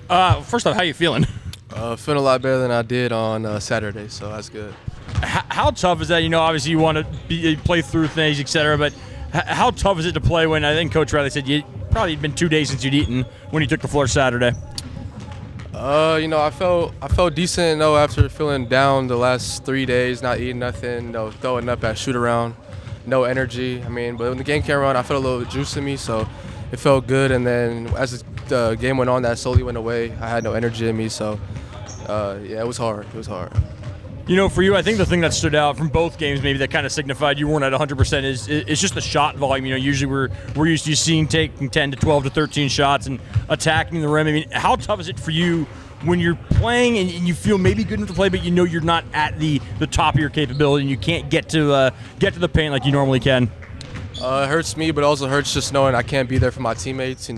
First off, how you feeling? Feeling a lot better than I did on Saturday, so that's good. How tough is that? Obviously you want to play through things, etc. But how tough is it to play when I think Coach Riley said you probably been 2 days since you'd eaten when you took the floor Saturday? I felt decent, after feeling down the last 3 days, not eating nothing, throwing up at shoot around, no energy. But when the game came around, I felt a little juice in me, so it felt good. And then as the game went on, that slowly went away. I had no energy in me, so it was hard. It was hard. For you, I think the thing that stood out from both games, maybe that kind of signified you weren't at 100%, is just the shot volume. Usually we're used to seeing taking 10 to 12 to 13 shots and attacking the rim. How tough is it for you when you're playing and you feel maybe good enough to play, but you're not at the top of your capability and you can't get to the paint like you normally can? It hurts me, but also hurts just knowing I can't be there for my teammates. They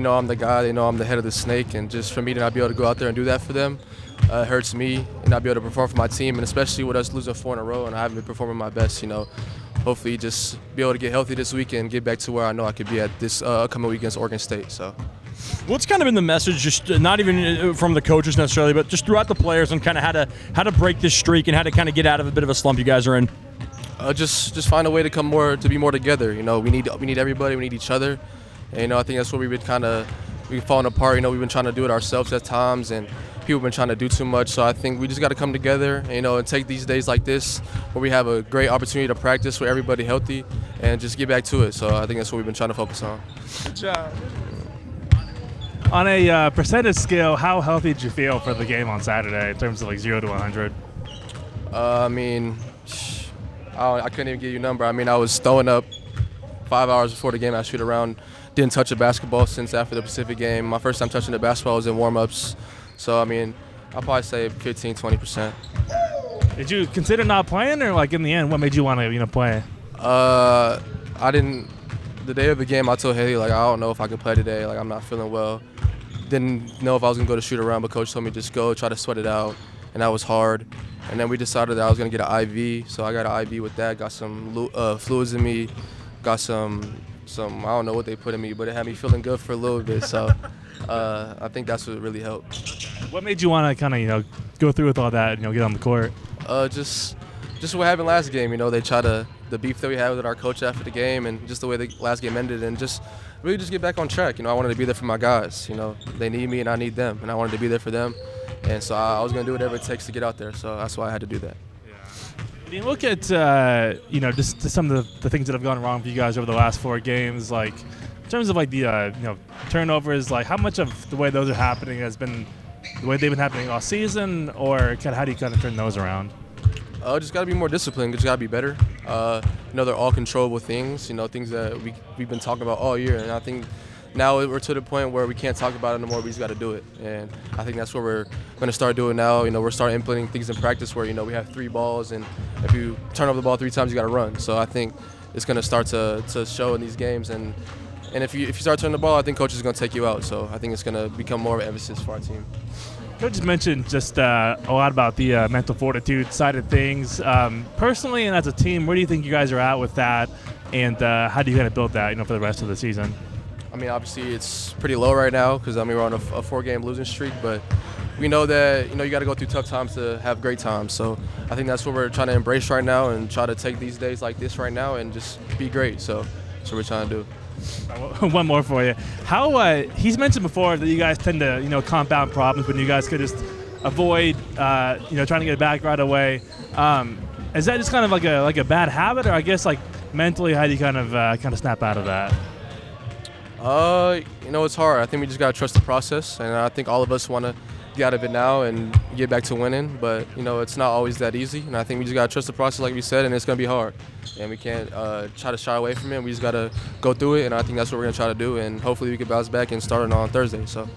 know I'm the guy. They know I'm the head of the snake, and just for me to not be able to go out there and do that for them. It hurts me and not be able to perform for my team, and especially with us losing 4 in a row and I haven't been performing my best. Hopefully just be able to get healthy this weekend and get back to where I know I could be at this upcoming week against Oregon State. So, what's kind of been the message, just not even from the coaches necessarily, but just throughout the players, and kind of how to break this streak and how to kind of get out of a bit of a slump you guys are in? Just find a way to to be more together. We need everybody. We need each other. And I think that's where we've fallen apart. We've been trying to do it ourselves at times, and people have been trying to do too much. So I think we just got to come together, and take these days like this where we have a great opportunity to practice with everybody healthy and just get back to it. So I think that's what we've been trying to focus on. Good job. On a percentage scale, how healthy did you feel for the game on Saturday in terms of 0 to 100? I couldn't even give you a number. I was throwing up 5 hours before the game. I shoot around. Didn't touch a basketball since after the Pacific game. My first time touching the basketball was in warm-ups. So, I'll probably say 15, 20%. Did you consider not playing, or in the end, what made you want to play? I didn't. The day of the game, I told Haley, I don't know if I can play today. I'm not feeling well. Didn't know if I was going to go to shoot around, but Coach told me just go, try to sweat it out. And that was hard. And then we decided that I was going to get an IV. So I got an IV with that, got some fluids in me, got some I don't know what they put in me, but it had me feeling good for a little bit. So I think that's what really helped. What made you want to kind of go through with all that and get on the court? Just what happened last game. They try the beef that we had with our coach after the game, and just the way the last game ended, and just really just get back on track. I wanted to be there for my guys. They need me and I need them, and I wanted to be there for them. And so I was going to do whatever it takes to get out there. So that's why I had to do that. When you look at just some of the things that have gone wrong for you guys over the last 4 games, in terms of the turnovers, how much of the way those are happening has been the way they've been happening all season, or how do you kind of turn those around? Just got to be more disciplined. Just got to be better. They're all controllable things. Things that we've been talking about all year, and I think now we're to the point where we can't talk about it anymore. We just got to do it, and I think that's what we're going to start doing now. We're starting implementing things in practice where we have 3 balls, and if you turn over the ball 3 times, you got to run. So I think it's going to start to show in these games, and if you start turning the ball, I think coach is going to take you out. So I think it's going to become more of an emphasis for our team. Coach just mentioned just a lot about the mental fortitude side of things. Personally and as a team, where do you think you guys are at with that, and how do you kind of build that for the rest of the season? Obviously it's pretty low right now because we're on a 4-game losing streak, but we know that you got to go through tough times to have great times. So I think that's what we're trying to embrace right now, and try to take these days like this right now and just be great. So that's what we're trying to do. One more for you. How he's mentioned before that you guys tend to compound problems when you guys could just avoid trying to get it back right away. Is that just kind of like a bad habit, or I guess mentally how do you kind of snap out of that? It's hard. I think we just got to trust the process, and I think all of us want to get out of it now and get back to winning, but it's not always that easy, and I think we just got to trust the process like we said, and it's going to be hard, and we can't try to shy away from it. We just got to go through it, and I think that's what we're going to try to do, and hopefully we can bounce back and start it on Thursday. So.